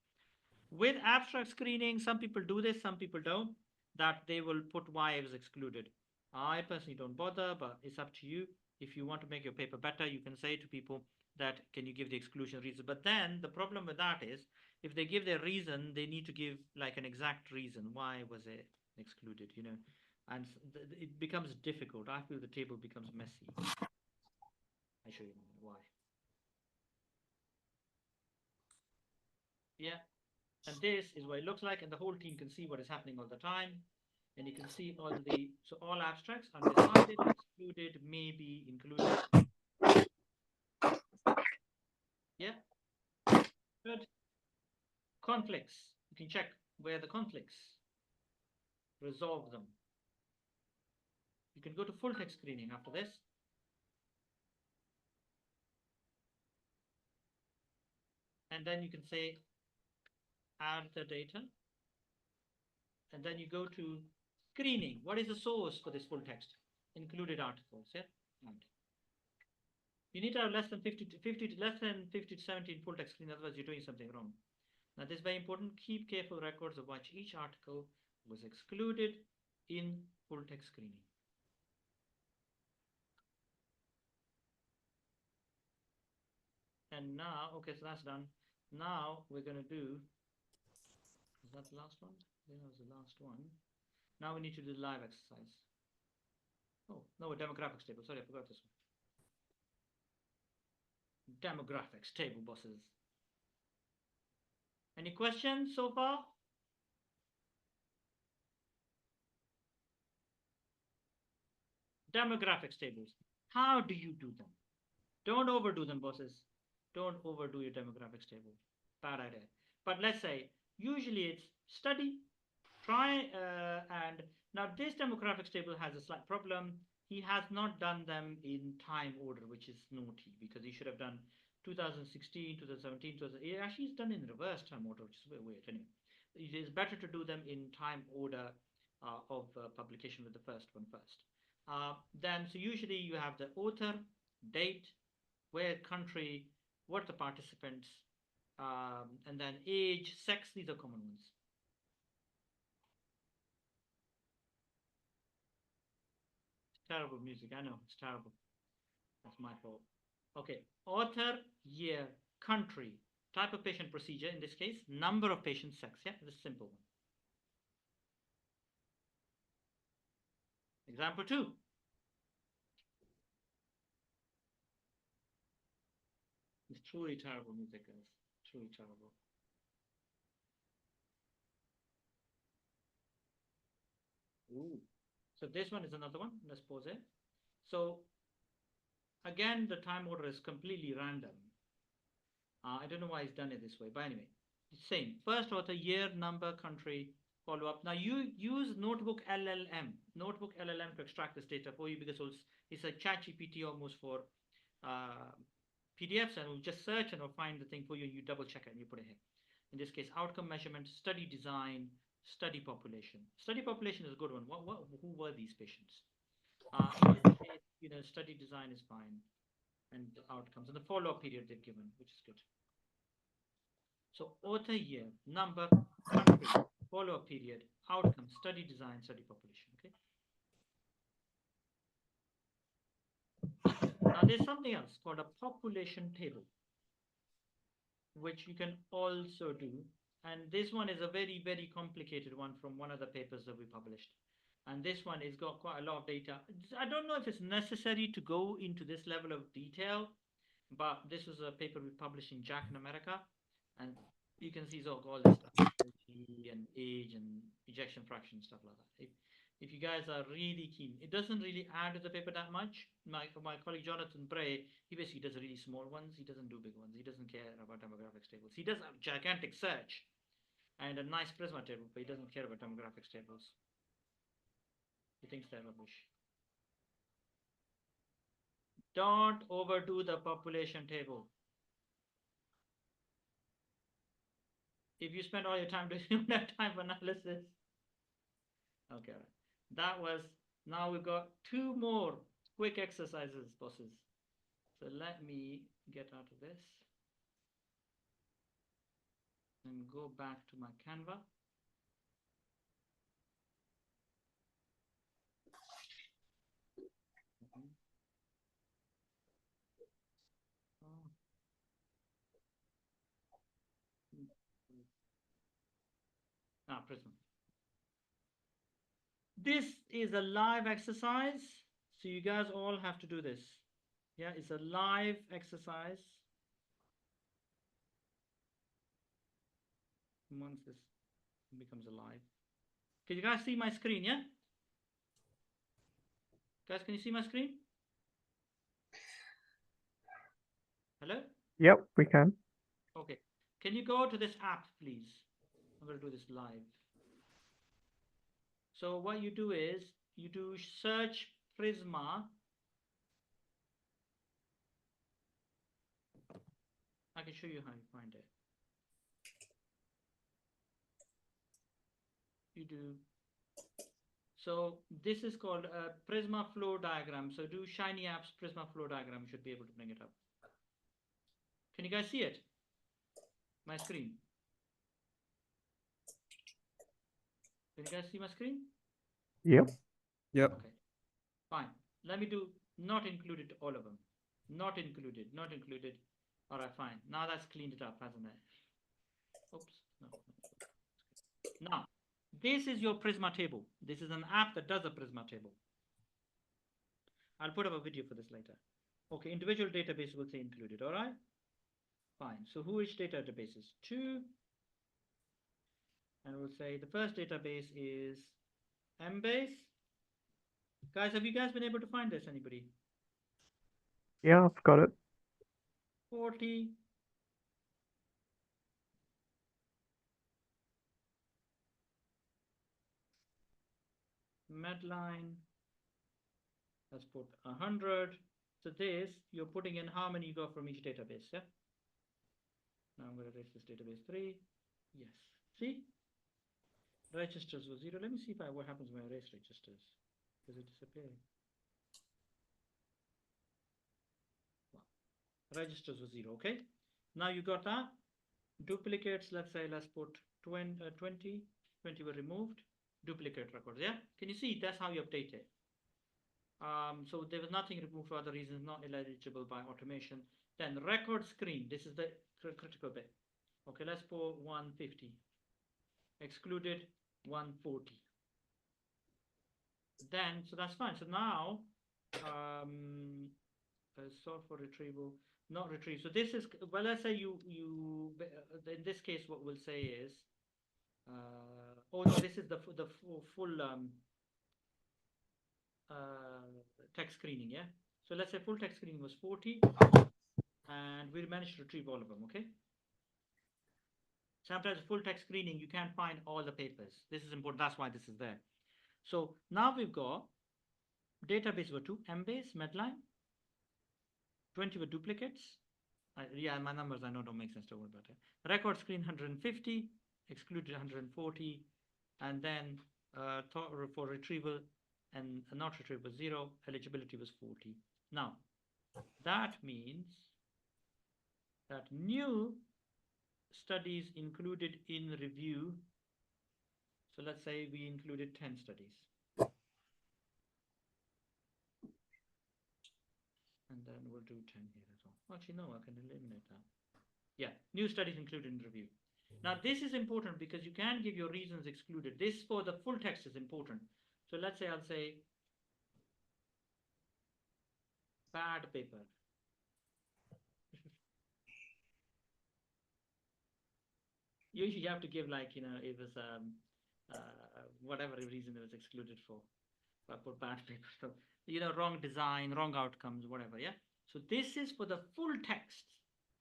With abstract screening, some people do this, some people don't, that they will put why it was excluded. I personally don't bother, but it's up to you. If you want to make your paper better, you can say to people that, can you give the exclusion reason? But then the problem with that is, if they give their reason, they need to give like an exact reason. Why was it excluded, And it becomes difficult. I feel the table becomes messy. I show you why. Yeah. And this is what it looks like, and the whole team can see what is happening all the time. And you can see all abstracts undecided, excluded, maybe included. Yeah. Good. Conflicts. You can check where the conflicts. Resolve them. You can go to full text screening after this. And then you can say, add the data. And then you go to screening. What is the source for this full text? Included articles, yeah? And you need to have less than 50 to 70 in full text screen, otherwise you're doing something wrong. Now this is very important. Keep careful records of which each article was excluded in full text screening. And now, okay, so that's done. Now we're going to do, is that the last one? Yeah, that was the last one. Now we need to do the live exercise. Oh, no, a demographics table. Sorry, I forgot this one. Demographics table, bosses. Any questions so far? Demographics tables. How do you do them? Don't overdo them, bosses. Don't overdo your demographics table. Bad idea. But let's say, usually it's study, try, and now this demographics table has a slight problem. He has not done them in time order, which is naughty, because he should have done 2016, 2017, 2018. Actually, he's done in reverse time order, which is a bit weird. Anyway, it is better to do them in time order of publication with the first one first. So usually you have the author, date, where country, what the participants, and then age, sex. These are common ones. Terrible music, I know, it's terrible. That's my fault. Okay, author, year, country, type of patient, procedure, in this case, number of patients, sex. Yeah, this is a simple one. Example 2. It's truly terrible music, guys. Truly terrible. Ooh. So this one is another one. Let's pause it. So again, the time order is completely random. I don't know why he's done it this way, but anyway, same. First author, year, number, country, follow up. Now you use Notebook LLM to extract this data for you because it's a chat GPT almost for PDFs, and will just search and will find the thing for you, and you double check it and you put it here. In this case, outcome measurement, study design, study population. Study population is a good one. Who were these patients? In this case, study design is fine, and the outcomes and the follow-up period they've given, which is good. So author, year, number, country, follow-up period, outcome, study design, study population. Okay. Now there's something else called a population table, which you can also do. And this one is a very, very complicated one from one of the papers that we published. And this one has got quite a lot of data. I don't know if it's necessary to go into this level of detail, but this was a paper we published in JACC in America. And you can see all this stuff, and age and ejection fraction, stuff like that. If you guys are really keen, it doesn't really add to the paper that much. My colleague Jonathan Bray, he basically does really small ones. He doesn't do big ones. He doesn't care about demographics tables. He does a gigantic search and a nice Prisma table, but he doesn't care about demographics tables. He thinks they're rubbish. Don't overdo the population table. If you spend all your time doing, you don't have time for analysis. Okay, that was, now we've got two more quick exercises, bosses. So let me get out of this and go back to my Canva. Prism. This is a live exercise, so you guys all have to do this. Yeah, it's a live exercise. Once this becomes alive. Can you guys see my screen, yeah? Guys, can you see my screen? Hello? Yep, we can. Okay. Can you go to this app, please? I'm going to do this live. So what you do is, you do search Prisma. I can show you how you find it. You do. So this is called a Prisma flow diagram. So do Shiny Apps Prisma flow diagram. You should be able to bring it up. Can you guys see it? My screen. Can you guys see my screen? Yep. Yep. Okay. Fine. Let me do not included all of them. Not included. Not included. All right, fine. Now that's cleaned it up, hasn't it? Oops. No. Now, this is your Prisma table. This is an app that does a Prisma table. I'll put up a video for this later. Okay, individual database will say included, all right? Fine. So which databases? 2. And we'll say the first database is Embase. Guys, have you guys been able to find this, anybody? Yeah, I've got it. 40. Medline. Let's put 100. So this, you're putting in how many you got from each database, yeah? Now I'm going to erase this database 3. Yes. See? Registers was 0. Let me see if what happens when I erase registers. Does it disappear? Wow. Registers was 0, okay? Now you got that. Duplicates, let's put 20 were removed. Duplicate records, yeah? Can you see? That's how you update it. So there was nothing removed for other reasons, not eligible by automation. Then record screen, this is the critical bit. Okay, let's put 150. Excluded 140. Then, so that's fine. So now, solve for retrieval, not retrieve. So this is, well, let's say you in this case, what we'll say is, oh no, this is the full text screening, yeah? So let's say full text screening was 40, and we managed to retrieve all of them, okay? Sometimes full text screening, you can't find all the papers. This is important, that's why this is there. So now we've got database were 2, Embase, Medline, 20 were duplicates. Yeah, my numbers I know don't make sense to worry about it. Record screen 150, excluded 140, and then for retrieval and not retrieval 0, eligibility was 40. Now, that means that new studies included in review. So let's say we included 10 studies. And then we'll do 10 here as well. Actually, no, I can eliminate that. Yeah, new studies included in review. Now, this is important because you can give your reasons excluded. This for the full text is important. So let's say I'll say bad paper. Usually you have to give like, it was whatever reason it was excluded for bad paper. So, wrong design, wrong outcomes, whatever, yeah? So this is for the full text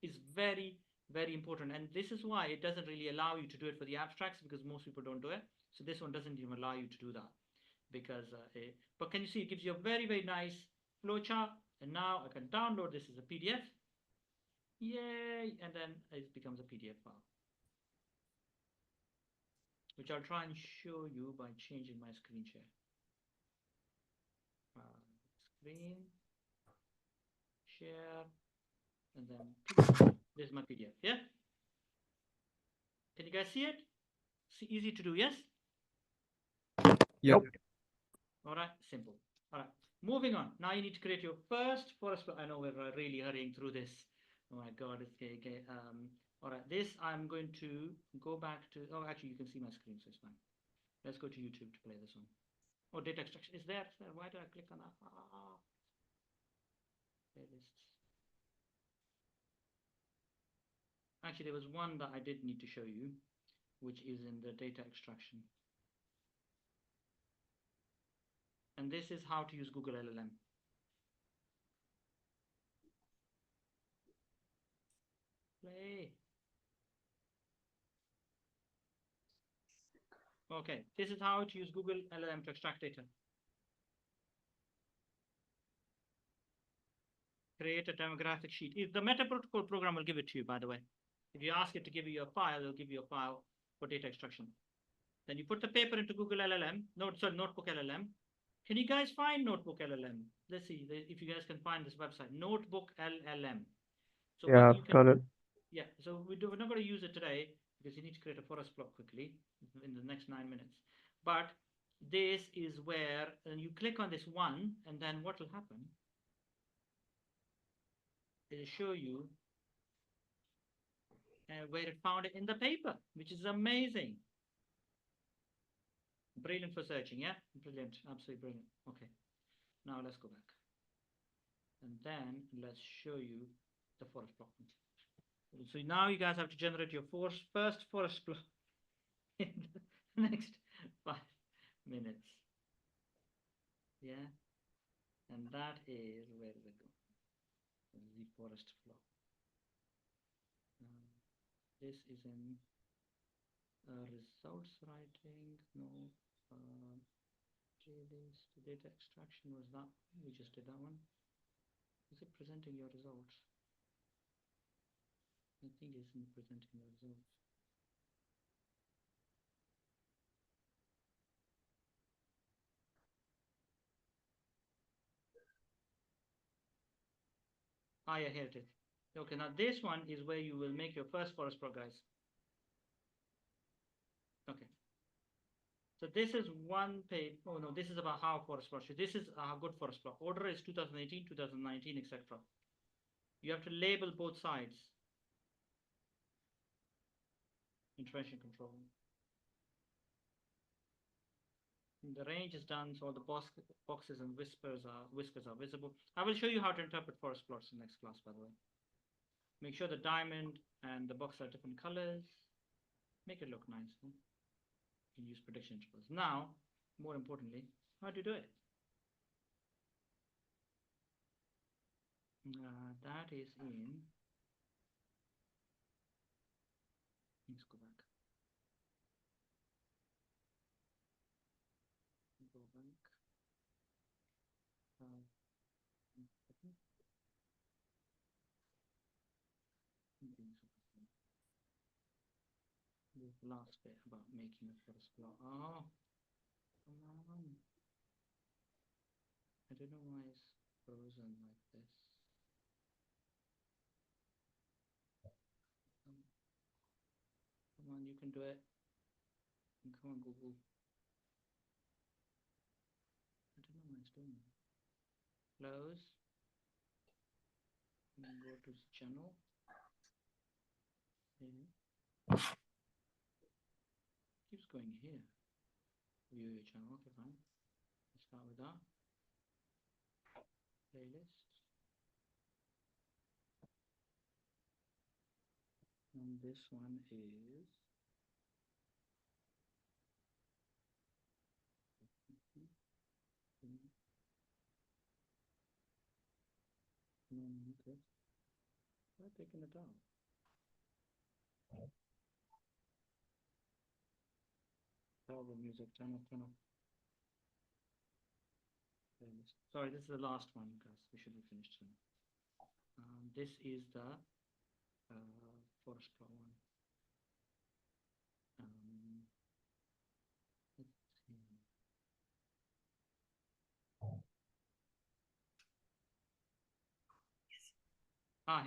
is very, very important. And this is why it doesn't really allow you to do it for the abstracts because most people don't do it. So this one doesn't even allow you to do that because, but can you see it gives you a very, very nice flowchart. And now I can download this as a PDF. Yay! And then it becomes a PDF file, which I'll try and show you by changing my screen share. Screen share, and then this is my PDF. Yeah. Can you guys see it? It's easy to do. Yes. Yep. All right. Simple. All right. Moving on. Now you need to create your first forest plot. I know we're really hurrying through this. Oh my God. It's okay. All right. This I'm going to go back to. Oh, actually, you can see my screen, so it's fine. Let's go to YouTube to play this one. Oh, data extraction is there. Why did I click on that? Playlists. Actually, there was one that I did need to show you, which is in the data extraction. And this is how to use Google LLM. Play. Okay, this is how to use Google LLM to extract data. Create a demographic sheet. If the Meta Protocol program will give it to you, by the way. If you ask it to give you a file, it'll give you a file for data extraction. Then you put the paper into Google LLM, Notebook LLM. Can you guys find Notebook LLM? Let's see if you guys can find this website, Notebook LLM. So yeah, I've got it. Yeah, so we're not going to use it today because you need to create a forest plot quickly in the next 9 minutes. But this is where you click on this one, and then what will happen? It'll show you where it found it in the paper, which is amazing. Brilliant for searching, yeah? Brilliant, absolutely brilliant. Okay, now let's go back. And then let's show you the forest plot. So now you guys have to generate your first forest plot in the next 5 minutes. Yeah, and that is where we go. The forest plot. This is in results writing. No, data extraction was that. We just did that one. Is it presenting your results? I think it's in presenting the results. Ah, yeah, here it is. Okay, now this one is where you will make your first forest plot, guys. Okay. So this is one page. Oh no, this is about how forest plot. This is a good forest plot. Order is 2018, 2019, etc. You have to label both sides. Intervention control. The range is done, so all the boxes and whiskers are visible. I will show you how to interpret forest plots in the next class, by the way. Make sure the diamond and the box are different colors. Make it look nice. Huh? You can use prediction intervals. Now, more importantly, how do you do it? That is in. Let's go back. Go back. One second. This last bit about making a forest plot. Oh, come on. I don't know why it's frozen like this. Come on, you can do it. Come on, Google. I don't know why it's doing that. Close. And then go to the channel. Here. Keeps going here. View your channel. Okay, fine. Let's start with that. Playlist. And this one is. Okay. Why taking it down? Power music, turn off. Playlist. Sorry, this is the last one, guys. We should be finished soon. This is the forest plot one. Let's see.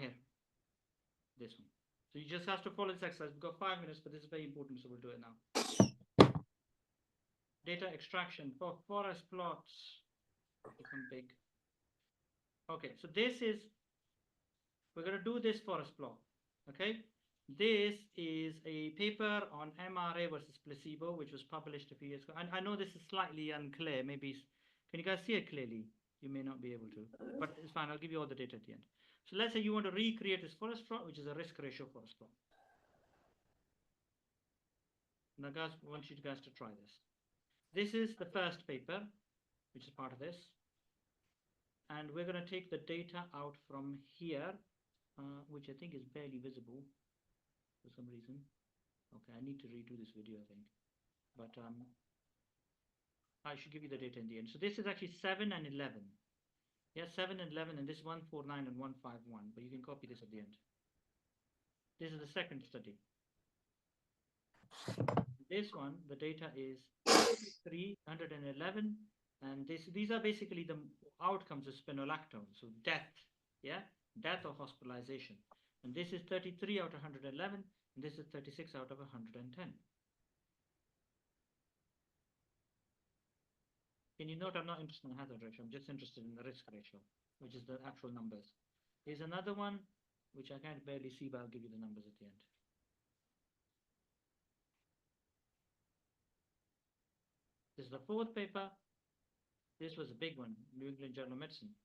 Here. This one. So you just have to follow this exercise. We've got 5 minutes, but this is very important, so we'll do it now. Data extraction for forest plots. Become big. Okay, so this is, we're going to do this forest plot. Okay, this is a paper on MRA versus placebo, which was published a few years ago. And I know this is slightly unclear. Maybe, can you guys see it clearly? You may not be able to, but it's fine. I'll give you all the data at the end. So let's say you want to recreate this forest plot, which is a risk ratio forest plot. Now, guys, I want you guys to try this. This is the first paper, which is part of this. And we're going to take the data out from here, which I think is barely visible for some reason. Okay, I need to redo this video, I think. But I should give you the data in the end. So this is actually 7 and 11. Yeah, 7 and 11, and this is 149 and 151. But you can copy this at the end. This is the second study. This one, the data is 311, and these are basically the outcomes of spironolactone, so death, yeah, death or hospitalization. And this is 33 out of 111, and this is 36 out of 110. Can you note I'm not interested in the hazard ratio, I'm just interested in the risk ratio, which is the actual numbers. Here's another one, which I can't barely see, but I'll give you the numbers at the end. This is the fourth paper. This was a big one, New England Journal of Medicine.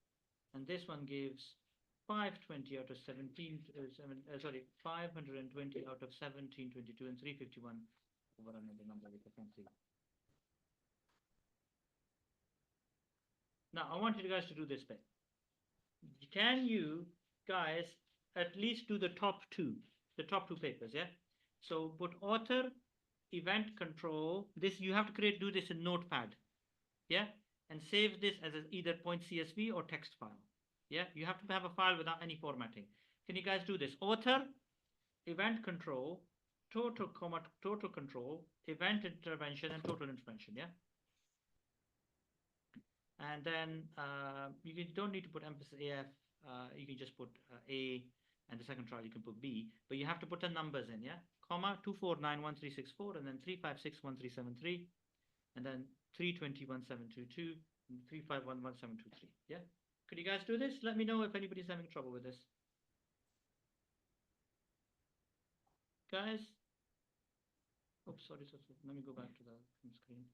And this one gives 520 out of 520 out of 1722 and 351 over another number which I can't see. Now, I want you guys to do this bit. Can you guys at least do the top two papers, yeah? So put author, event control, this you have to do this in Notepad, yeah? And save this as either .csv or text file, yeah? You have to have a file without any formatting. Can you guys do this? Author, event control, total control, event intervention, and total intervention, yeah? And then you don't need to put emphasis AF, you can just put A, and the second trial you can put B, but you have to put the numbers in, yeah? Comma, 2491364, and then 3561373, and then 3201722, and 3511723, yeah? Could you guys do this? Let me know if anybody's having trouble with this. Guys? Oops, sorry. Let me go back to the screen.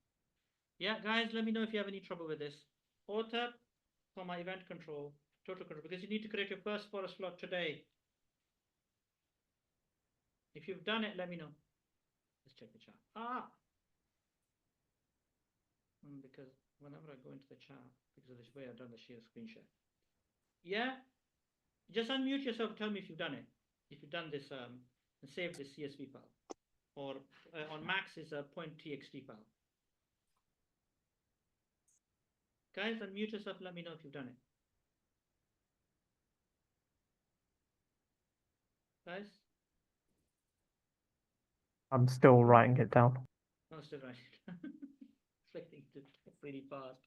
Yeah, guys, let me know if you have any trouble with this. Author, comma, event control, total control, because you need to create your first forest plot today. If you've done it, let me know. Let's check the chat. Because whenever I go into the chat, because of this way I've done the share screen share. Yeah, just unmute yourself. Tell me if you've done it. If you've done this, and save this CSV file, or on Max is a .txt file. Guys, unmute yourself. Let me know if you've done it. Guys, I'm still writing it down. no, still right. Expecting to type really fast.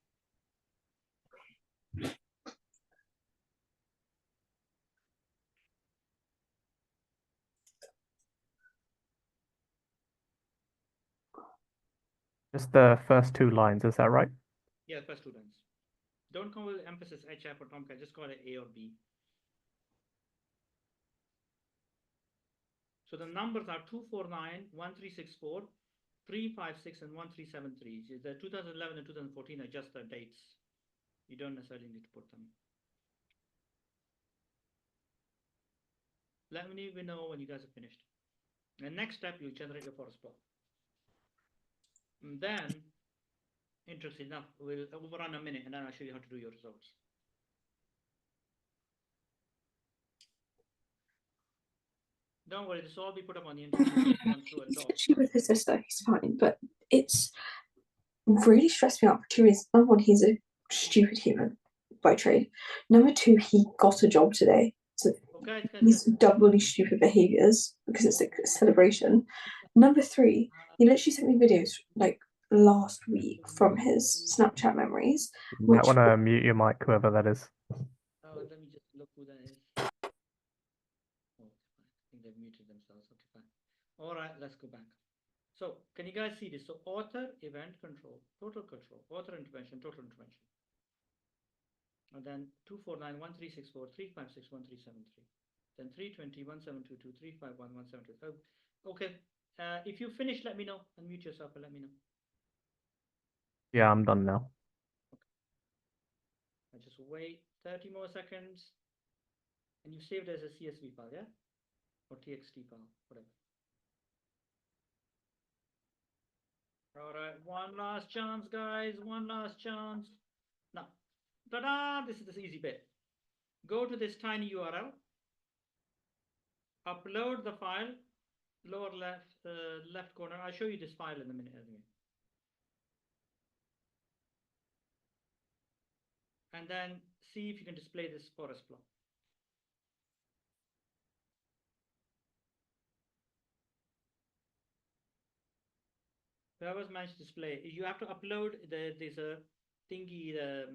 Just the first 2 lines, is that right? Yeah, first 2 lines. Don't call it emphasis HF or Tomcat, just call it A or B. So the numbers are 249, 1364, 356, and 1373. The 2011 and 2014 are just the dates. You don't necessarily need to put them. Let me know when you guys are finished. The next step, you generate your forest plot. And then, interesting enough, we'll overrun a minute and then I'll show you how to do your results. Don't worry, this will all be put up on the internet. Especially with his sister, he's fine, but it's really stressed me out for 2 reasons. Number one, he's a stupid human by trade. Number two, he got a job today. So he's doubly stupid behaviors because it's a celebration. Number three, he literally sent me videos like last week from his Snapchat memories. You might want to mute your mic, whoever that is. Oh, let me just look who that is. Oh, I think they've muted themselves. Okay, fine. All right, let's go back. So can you guys see this? So author, event control, total control, author intervention, total intervention. And then 249, 1364, 356, 1373. Then 320, 1722, 351, 172. Okay. If you finish, let me know. Unmute yourself and let me know. Yeah, I'm done now. I just wait 30 more seconds. And you saved as a CSV file, yeah? Or TXT file, whatever. All right, one last chance, guys. One last chance. Now, ta-da! This is the easy bit. Go to this tiny URL. Upload the file. Lower left corner. I'll show you this file in a minute anyway. And then see if you can display this forest plot. Whoever's managed to display, you have to upload there's a thingy, a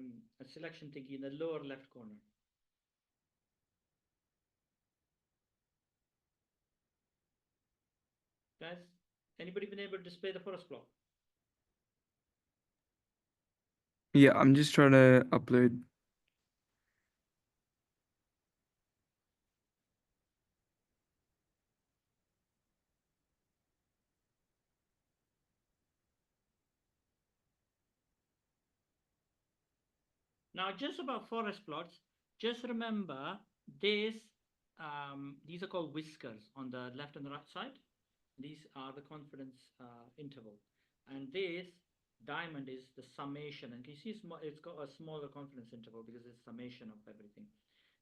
selection thingy in the lower left corner. Guys, anybody been able to display the forest plot? Yeah, I'm just trying to upload. Now, just about forest plots, just remember this, these are called whiskers on the left and the right side. These are the confidence interval. And this diamond is the summation. And you see it's got a smaller confidence interval because it's summation of everything.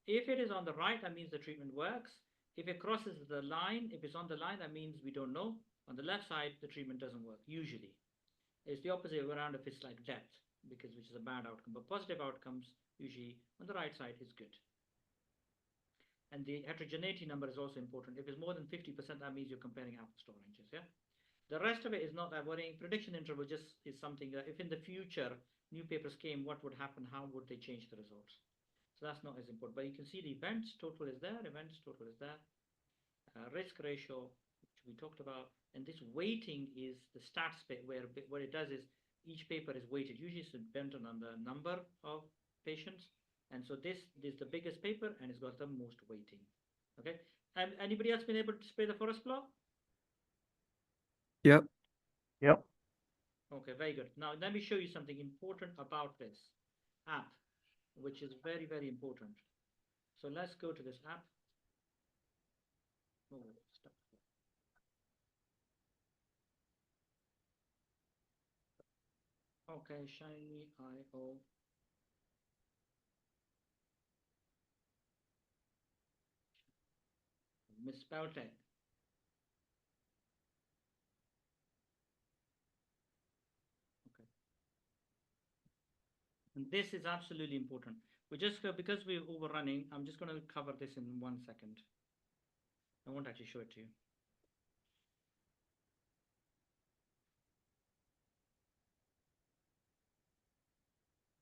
If it is on the right, that means the treatment works. If it crosses the line, if it's on the line, that means we don't know. On the left side, the treatment doesn't work, usually. It's the opposite around if it's like depth, which is a bad outcome. But positive outcomes, usually on the right side, is good. And the heterogeneity number is also important. If it's more than 50%, that means you're comparing apples to oranges, yeah? The rest of it is not that worrying. Prediction interval just is something that if in the future new papers came, what would happen? How would they change the results? So that's not as important. But you can see the events total is there. Events total is there. Risk ratio, which we talked about. And this weighting is the stats bit where what it does is each paper is weighted. Usually it's dependent on the number of patients. And so this is the biggest paper and it's got the most weighting. Okay. And anybody else been able to display the forest plot? Yep. Yep. Okay, very good. Now let me show you something important about this app, which is very, very important. So let's go to this app. Oh, stop. Okay, Shiny.io. misspelled it. Okay. And this is absolutely important. We just because we're overrunning, I'm just going to cover this in 1 second. I won't actually show it to you.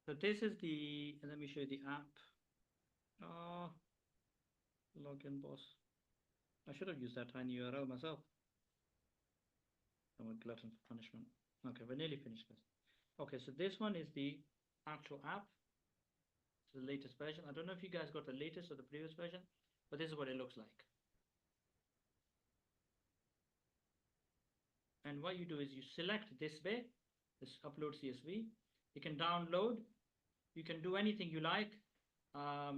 So this is the, and let me show you the app. Oh, login boss. I should have used that tiny URL myself. I'm a glutton for punishment. Okay, we're nearly finished, guys. Okay, so this one is the actual app. It's the latest version. I don't know if you guys got the latest or the previous version, but this is what it looks like. And what you do is you select this bit, this upload CSV. You can download. You can do anything you like.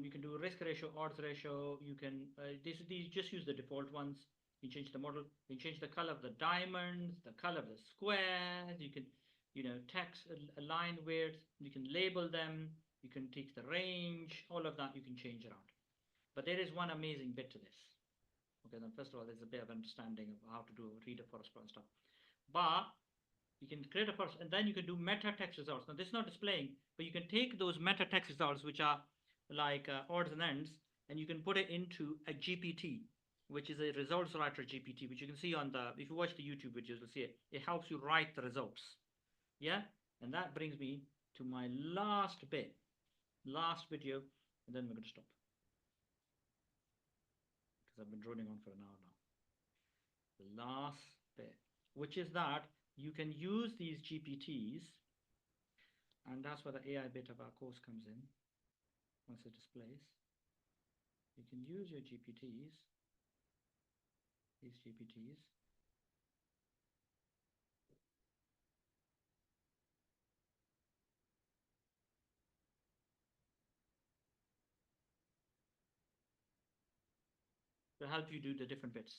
You can do risk ratio, odds ratio. You can these just use the default ones. You change the model. You change the color of the diamonds, the color of the squares. You can, text align width. You can label them. You can take the range. All of that you can change around. But there is one amazing bit to this. Okay, then first of all, there's a bit of understanding of how to do read a forest plot and stuff. But you can create a forest, and then you can do meta text results. Now this is not displaying, but you can take those meta text results, which are like odds and ends, and you can put it into a GPT, which is a results writer GPT, which you can see on the, if you watch the YouTube videos, you'll see it. It helps you write the results. Yeah, and that brings me to my last bit, last video, and then we're going to stop because I've been droning on for an hour now. The last bit, which is that you can use these GPTs, and that's where the AI bit of our course comes in. Once it displays, you can use your GPTs, these GPTs, to help you do the different bits.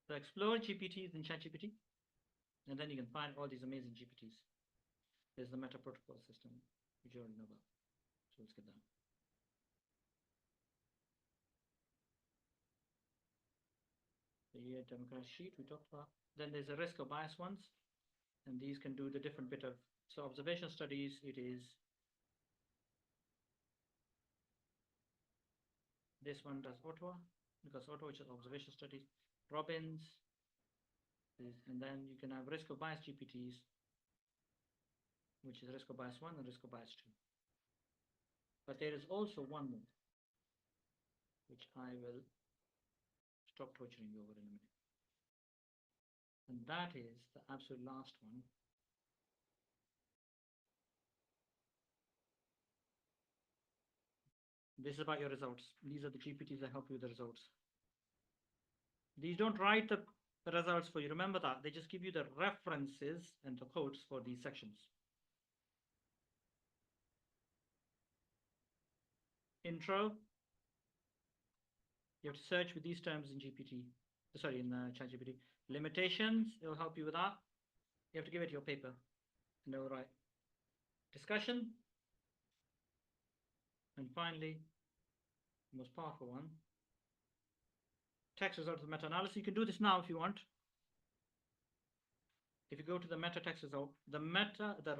So explore GPTs in ChatGPT, and then you can find all these amazing GPTs. There's the meta protocol system, which you already know about. So let's get that. The democratic sheet we talked about. Then there's a risk or bias ones, and these can do the different bit of, so observation studies, it is, this one does Ottawa, because Ottawa is observation studies, Robbins, and then you can have risk of bias GPTs, which is risk of bias 1 and risk of bias 2. But there is also one more, which I will stop torturing you over in a minute. And that is the absolute last one. This is about your results. These are the GPTs that help you with the results. These don't write the results for you. Remember that. They just give you the references and the codes for these sections. Intro. You have to search with these terms in GPT. Sorry, in ChatGPT. Limitations. It will help you with that. You have to give it your paper. And it will write. Discussion. And finally, the most powerful one. Text results of meta-analysis. You can do this now if you want. If you go to the meta text result, the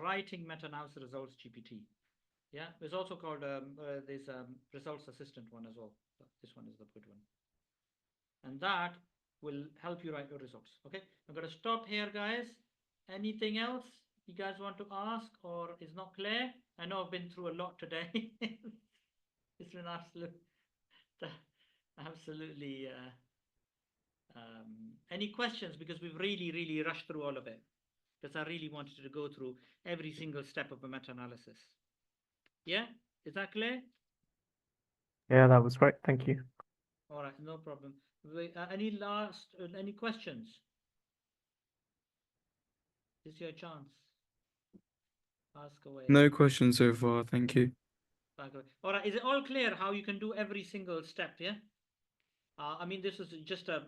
writing meta-analysis results GPT. Yeah, there's also called this results assistant one as well. This one is the good one. And that will help you write your results. Okay, I'm going to stop here, guys. Anything else you guys want to ask or is not clear? I know I've been through a lot today. It's been absolutely any questions, because we've really rushed through all of it, because I really wanted to go through every single step of a meta-analysis. Yeah, is that clear? Yeah, that was great. Thank you. All right, no problem. Any questions? This is your chance. Ask away. No questions so far, thank you. All right, is it all clear how you can do every single step? Yeah. I mean, this is just a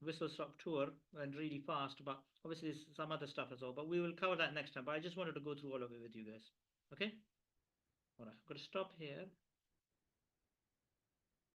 whistle-stop tour and really fast, but obviously there's some other stuff as well. But we will cover that next time. But I just wanted to go through all of it with you guys. Okay. All right, I'm going to stop here.